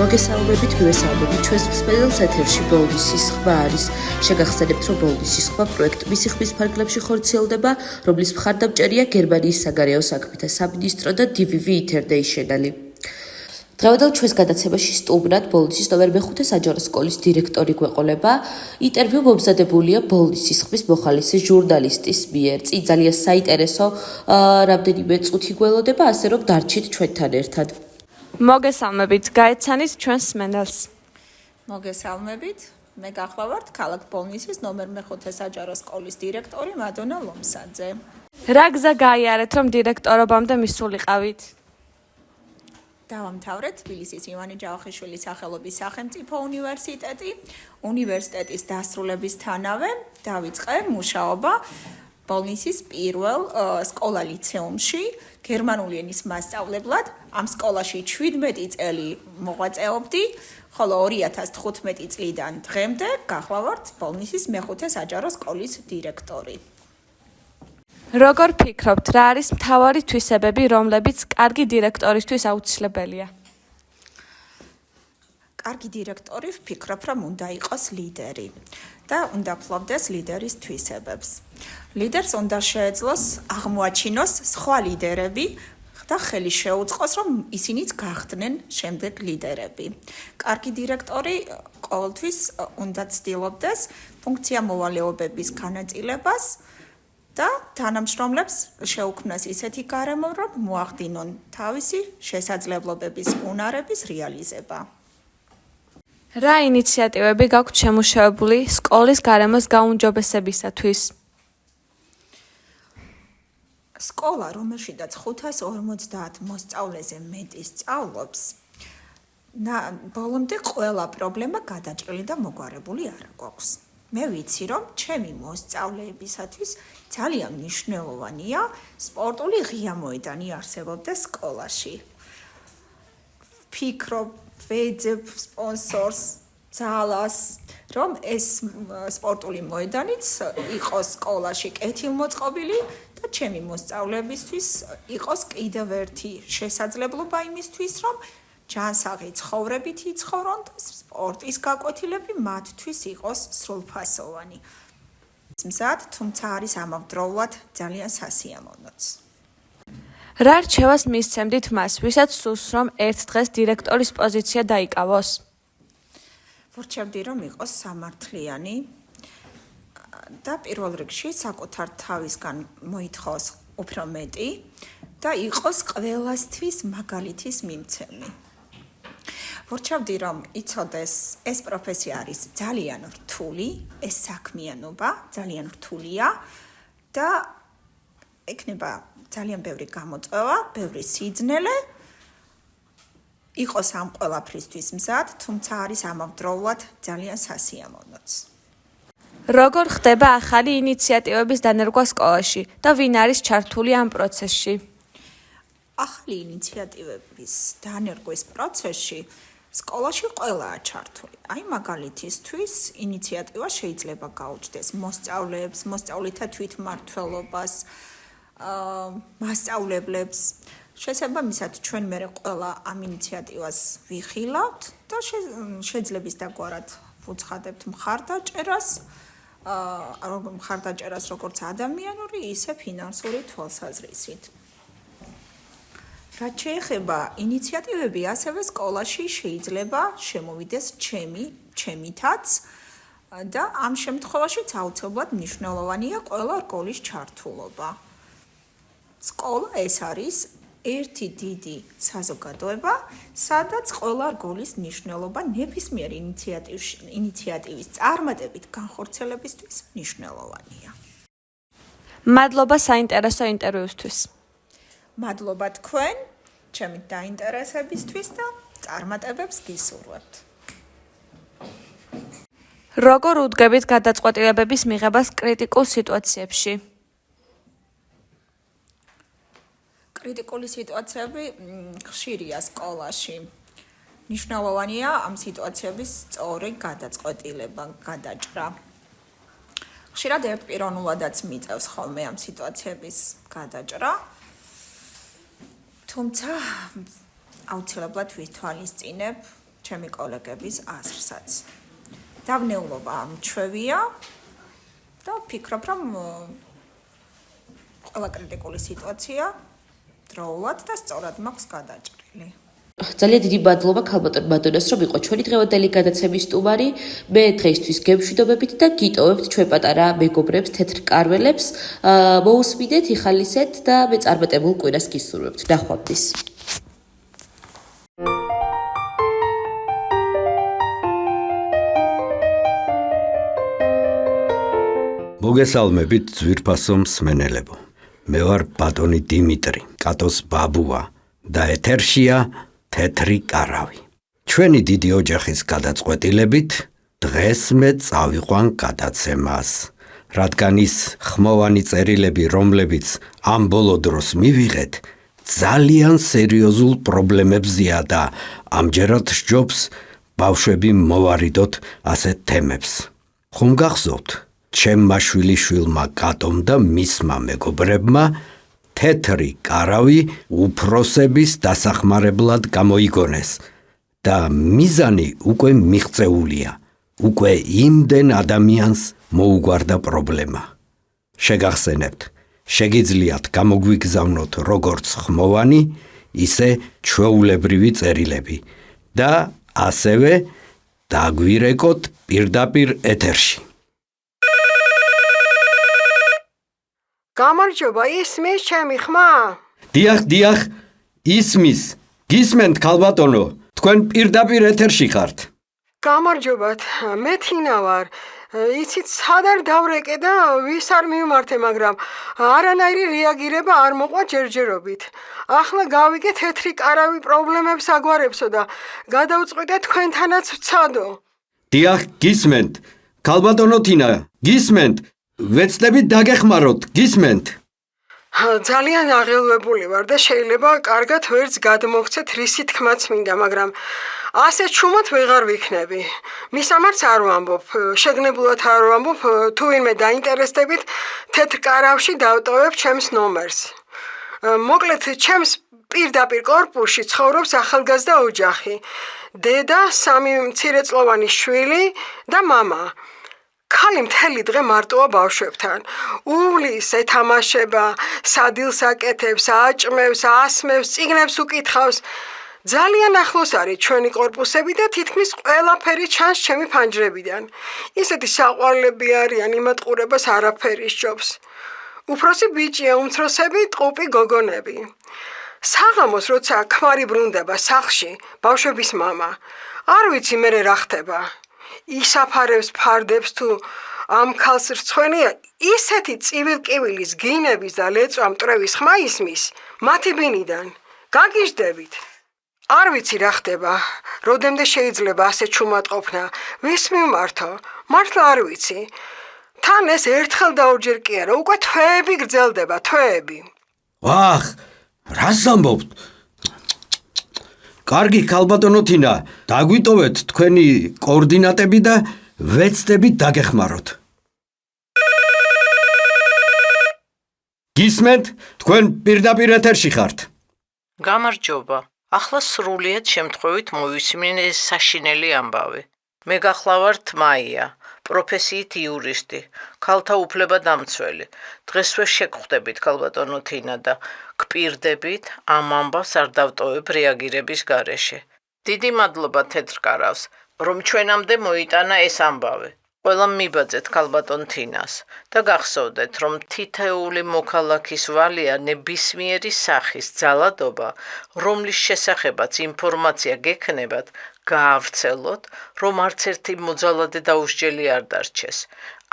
მოგესალმებით, მივესალმებით ჩვენს მსმენელს ეთერში ბოლდის სისხლი არის. შეგახსენებთ, რომ ბოლდის სისხლი პროექტ მისი ხმის ფარგლებში ხორციელდება, რომლის მხარდამჭერია გერმანიის საგარეო საქმეთა სამინისტრო და DVV International. დღევანდელ ჩვენს გადაცემაში სტუმრად ბოლდისის ნომერ მე-5 საჯარო სკოლის დირექტორი გვეყოლება. ინტერვიუ მომზადებულია ბოლდისის ხმის მოხალისე ჟურნალისტის მიერ. წინ ძალიან საინტერესო რამდენიმე წუთი გველოდება, ასე რომ დარჩით ჩვენთან ერთად. მოგესალმებით, გაეცანით ჩვენს მსმენელს. მოგესალმებით, მე გახლავართ ქალაქ ბოლნისის ნომერ მე-5 საჯარო სკოლის დირექტორი მადონა ლომსაძე. რა გზა გაიარეთ, რომ დირექტორობამდე მისულიყავით? დავამთავრეთ თბილისის ივანე ჯავახიშვილის სახელობის სახელმწიფო უნივერსიტეტი. უნივერსიტეტის დასრულებისთანავე დავიწყე მუშაობა ბოლნისის პირველ სკოლა-ლიცეუმში გერმანული ენის მასწავლებლად. ამ სკოლაში 17 წელი მოღვაწეობდი, ხოლო 2015 წლიდან დღემდე გახლავართ ბოლნისის მე-5 საჯარო სკოლის დირექტორი. როგორ ფიქრობთ, რა არის მთავარი თვისებები, რომლებიც კარგი დირექტორისთვის აუცილებელია? კარგი დირექტორი ვფიქრობ, რომ უნდა იყოს ლიდერი და უნდა ფლობდეს ლიდერის თვისებებს. ლიდერს უნდა შეეძლოს აღმოაჩინოს სხვა ლიდერები და ხელი შეუწყოს, რომ ისინიც გახდნენ შემდეგ ლიდერები. კარგი დირექტორი ყოველთვის უნდა ცდილობდეს ფუნქცია მოვალეობების განაწილებას და თანამშრომლებს შეუქმნას ისეთი გარემო, რომ მოახდინონ თავისი შესაძლებლობების უნარების რეალიზება. რა ინიციატივები გაქვთ შემუშავებული სკოლის გარემოს გაუმჯობესებისათვის? სკოლა, რომელშიდაც 550 მოსწავლეზე მეტი სწავლობს, ბოლომდე ყველა პრობლემა გადაჭრილი და მოგვარებული არ გვაქვს. მე ვიცი, რომ ჩემი მოსწავლეებისათვის ძალიან მნიშვნელოვანია სპორტული ღია მოედანი არსებობდეს სკოლაში. ვფიქრობ, ვეძებ სპონსორს, ძალას, რომ ეს სპორტული მოედანიც იყოს სკოლაში კეთილმოწყობილი და ჩემი მოსწავლეებისთვის იყოს კიდევ ერთი შესაძლებლობა იმისთვის, რომ ჯანსაღი ცხოვრებით იცხოვრონ და სპორტის გაკვეთილები მათთვის იყოს სრულფასოვანი. მზად, თუმცა არის ამავდროულად ძალიან სასიამოვნოც. რა რჩევას მისცემდით მას, ვისაც სურს, რომ ერთ დღეს დირექტორის პოზიცია დაიკავოს? ვორჩევდი, რომ იყოს სამართლიანი და პირველ რიგში საკუთარ თავისგან მოითხოვს უფრო მეტი და იყოს ყველასთვის მაგალითის მიმცემი. ვორჩევდი, რომ იცოდეს ეს პროფესია არის ძალიან რთული, ეს საქმიანობა ძალიან რთულია და ექნება ძალიან ბევრი გამოწვევა, ბევრი სიძნელე, იყოს ამ ყველაფრისთვის მზად, თუმცა არის ამავდროულად ძალიან სასიამოვნოც. როგორ ხდება ახალი ინიციატივების დანერგვა სკოლაში და ვინ არის ჩართული ამ პროცესში? ახალი ინიციატივების დანერგვის პროცესში სკოლაში ყველაა ჩართული. აი მაგალითისთვის ინიციატივა შეიძლება გაუჩნდეს მოსწავლეებს, მოსწავლეთა თვითმმართველობას, მასწავლებლებს. შესაბამისად, ჩვენ მერე ყველა ამ ინიციატივას ვიხილავთ და შეძლების დაგვარად ვუცხადებთ მხარდაჭერას, მხარდაჭერას როგორც ადამიანური, ისე ფინანსური თვალსაზრისით. რაც შეეხება ინიციატივები, ასევე სკოლაში შეიძლება შემოვიდეს ჩემითაც და ამ შემთხვევაშიც აუცილებლად მნიშვნელოვანია ყველა რგოლის ჩართულობა. სკოლა ეს არის ერთი დიდი საზოგადოება, სადაც ყველა რგოლის მნიშვნელობა ნებისმიერ ინიციატივის წარმატებით განხორციელებისთვის მნიშვნელოვანია. მადლობა საინტერესო ინტერვიუსთვის. მადლობა თქვენ, ჩემი დაინტერესებისთვის და წარმატებებს გისურვებთ. როგორ უდგებით გადაწყვეტილებების მიღებას კრიტიკულ სიტუაციებში? კრიტიკული სიტუაციები ხშირია სკოლაში. მნიშვნელოვანია ამ სიტუაციების სწორი გადაწყვეტილება, გადაჭრა. ხშირად ერთპიროვნულადაც მიწევს ხოლმე ამ სიტუაციების გადაჭრა. თუმცა აუცილებლად ვითვალისწინებ ჩემი კოლეგების აზრსაც. დავნეულობა ამჩვევია და ვფიქრობ, რომ ყველა კრიტიკული სიტუაცია დროულად და სწორად მაქვს გადაჭრილი. ძალიან დიდი მადლობა ქალბატონ მადონას, რომ იყო ჩვენი დღევანდელი გადაცემის სტუმარი. მე დღეისთვის გემშვიდობებით და გიტოვებთ ჩვენ პატარა მეგობრებს, თეთრ კარველებს. მოусმინეთ, იხალისეთ და მე წარმატებულ კვირას გისურვებთ. ნახვამდის. მოგესალმებით ძვირფასო მსმენელებო. მე ვარ ბატონი დიმიტრი, კატოს ბაბუა და ეთერშია თეთრი კარავი. ჩვენი დიდი ოჯახის გადაწყვეტილებით დღეს მე წავიყვან გადაცემას, რადგან ის ხმოვანი წერილები, რომლებიც ამ ბოლო დროს მივიღეთ, ძალიან სერიოზულ პრობლემებზეა და ამჯერად სჯობს ბავშვები მოვარიდოთ ასეთ თემებს. ხომ გახსოვთ? ჩემმა შვილიშვილმა კატომ და მისმა მეგობრებმა თეთრი კარავი უფროსების დასახმარებლად გამოიგონეს და მიზანი უკვე მიღწეულია. უკვე იმდენ ადამიანს მოუგვარდა პრობლემა. შეგახსენებთ, შეგიძლიათ გამოგვიგზავნოთ როგორც ხმოვანი, ისე ჩვეულებრივი წერილები და ასევე დაგვირეკოთ პირდაპირ ეთერში. გამარჯობა, ისმის ჩემი ხმა? დიახ, ისმის. გისმენთ ქალბატონო, თქვენ პირდაპირ ეთერში ხართ. გამარჯობათ, მე თინა ვარ. იცით, სად არ დავრეკე და ვის არ მივმართე, მაგრამ არანაირი რეაგირება არ მოყვა ჯერჯერობით. ახლა გავიგე თეთრი კარავი პრობლემებს აგვარებსო და გადავწყვიტე თქვენთანაც ვცადო. დიახ, გისმენთ. ქალბატონო თინა, გისმენთ. ვეცდებით დაგეხმაროთ, გისმენთ. ძალიან აღელვებული ვარ და შეიძლება კარგად ვერც გადმოგცეთ რისი თქმაც მინდა, მაგრამ ასე ჩუმად ვეღარ ვიქნები. მისამართს არ ვამბობ, შეგნებულად არ ვამბობ, თუ ვინმე დაინტერესდებით, თეთრ კარავში დავტოვებ ჩემს ნომერს. მოკლედ, ჩემს პირდაპირ კორპუსში ცხოვრობს ახალგაზრდა ოჯახი. დედა, 3 მცირეწლოვანი შვილი და მამა. ქალი მთელი დღე მარტოა ბავშვებთან. უვლის, ეთამაშება, სადილს აკეთებს, აჭმევს, ასმევს, წიგნებს უკითხავს. ძალიან ახლოს არის ჩვენი კორპუსები და თითქმის ყველაფერი ჩანს ჩემი ფანჯრებიდან. ისეთი საყვარლები არიან, იმათ ყურებას არაფერი სჯობს. უფროსი ბიჭია, უმცროსები ტყუპი გოგონები. საღამოს როცა ქმარი ბრუნდება სახლში, ბავშვების მამა, არ ვიცი მერე რა ხდება. ისაფარებს ფარდებს თუ ამ ქალს რცხვენია, ისეთი წივილ-კივილის გინების და ლეწვა მტრევის ხმა ისმის მათი ბინიდან. გაგიჟდებით. არ ვიცი რა ხდება, როდემდე შეიძლება ასე ჩუმად ყოფნა, ვის მივმართო, მართლა არ ვიცი. თან ეს ერთხელ და ორჯერ კი არა, უკვე თვეები გრძელდება, თვეები. ვახ, რას ამბობთ? კარგი ქალბატონო თინა, დაგვიტოვეთ თქვენი კოორდინატები და ვეცდებით დაგეხმაროთ. გისმენთ, თქვენ პირდაპირ ეთერში ხართ. გამარჯობა. ახლა სრულიად შემთხვევით მოვისმინე ეს საშინელი ამბავი. მე გახლავართ მაია, პროფესიით იურისტი, ქალთა უფლებადამცველი. დღესვე შეგხვდებით ქალბატონო თინა და გპირდებით ამ ამბავს არ დავტოვებ რეაგირების გარეშე. დიდი მადლობა თეთრ კარავს, რომ ჩვენამდე მოიტანა ეს ამბავი. ყველა მიბაძეთ ქალბატონ თინას და გახსოვდეთ, რომ თითეული მოქალაქის ვალია ნებისმიერი სახის ძალადობა, რომლის შესახებაც ინფორმაცია გექნებათ, გაავრცელოთ, რომ არც ერთი მოძალადე დაუსჯელი არ დარჩეს.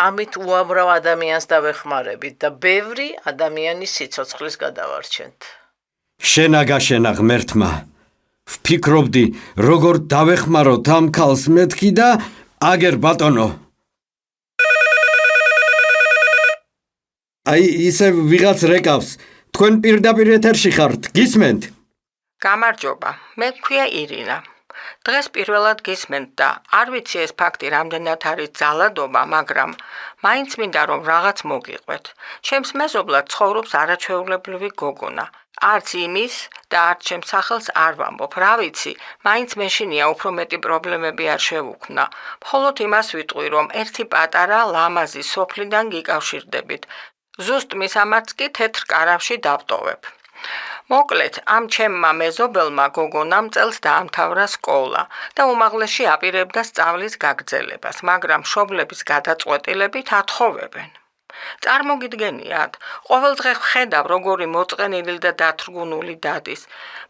ამით უამრავ ადამიანს დავეხმარებით და ბევრი ადამიანის სიცოცხლის გადავარჩენთ. შენაგაშენა ღმერთმა. ვფიქრობდი, როგორ დავეხმაროთ ამ ქალს მეთქი და აგერ ბატონო. აი, ისე ვიღაც რეკავს. თქვენ პირდაპირ ეთერში ხართ, გისმენთ? გამარჯობა, მე მქვია ირინა. დღეს პირველად გისმენთ და არ ვიცი ეს ფაქტი რამდენად არის ძალადობა, მაგრამ მაინც მინდა რომ რაღაც მოგიყვეთ. ჩემს მეზობლად ცხოვრობს არაჩვეულებრივი გოგონა. არც იმის და არც ჩემს სახელს არ ვამბობ, რა ვიცი, მაინც მეშინია უფრო მეტი პრობლემები არ შევუქმნა. მხოლოდ იმას ვიტყვი, რომ ერთი პატარა ლამაზი სოფლიდან გიკავშირდებით. ზუსტ მისამართს კი თეთრ კარავში დავტოვებ. მოკლედ, ამ ჩემმა მეზობელმა გოგონამ წელს დაამთავრა სკოლა და უმაღლესში აპირებდა სწავლის გაგრძელებას, მაგრამ მშობლების გადაწყვეტილებით ათხოვებენ. წარმოგიდგენიათ, ყოველდღე ვხედავ, როგორი მოწყენილი და დათრგუნული დადის.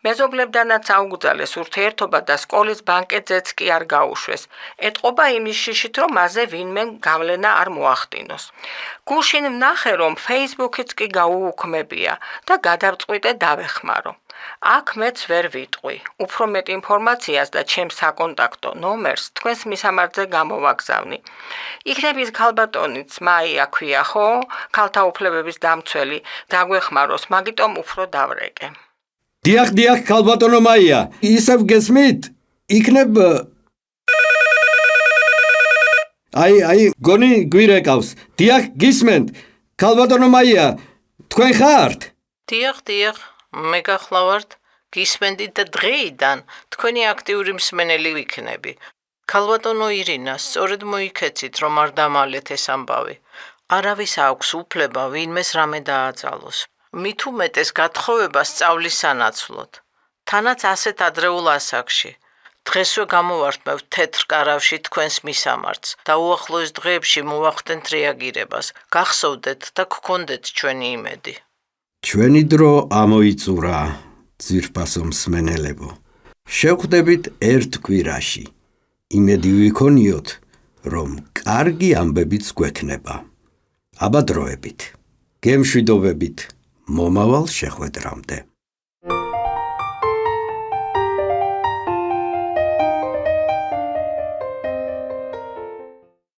მეზობლებდანაც აუგზალეს ურთიერთობა და სკოლის ბანკეტზეც კი არ გაუშვეს. ეტყობა იმის შიშით, რომ მასზე ვინმე გავლენა არ მოახდინოს. გუშინ ვნახე, რომ Facebook-იც კი გაუუქმებია და გადავწყვიტე დავეხმარო. აქ მეც ვერ ვიტყვი. უფრო მეტ ინფორმაციას და ჩემს საკონტაქტო ნომერს თქვენს მისამართზე გამოვაგზავნი. იქნებ ის ქალბატონიც მაია ქვია, ხო? ქალთა უფლებების დამცველი, დაგვეხმაროს, მაგიტომ უფრო დავრეკე. დიახ, ქალბატონო მაია, ისევ გესმით? იქნებ აი, გონი გვირეკავს. დიახ, გისმენთ. ქალბატონო მაია, თქვენ ხართ? დიახ, მე გახლავართ, გისმენდით და დღეიდან თქვენი აქტიური მსმენელი ვიქნები. ქალბატონო ირინა, სწორედ მოიქეცით, რომ არ დამალეთ ეს ამბავი. არავის აქვს უფლება ვინმეს რამე დააძალოს. მით უმეტეს გათხოვება სწავლის სანაცვლოდ. თანაც ასეთ ადრეულ ასაკში. დღესვე გამოვართმევთ თეთრ კარავში თქვენს მისამართს და უახლოეს დღეებში მოვახდენთ რეაგირებას. გახსოვდეთ და გქონდეთ ჩვენი იმედი. ჩვენი დრო ამოიწურა, ძვირფასო მსმენელებო. შევხვდებით ერთ კვირაში. იმედი ვიქონიოთ, რომ კარგი ამბებიც გვექნება. აბა დროებით. გემშვიდობებით მომავალ შეხვედრამდე.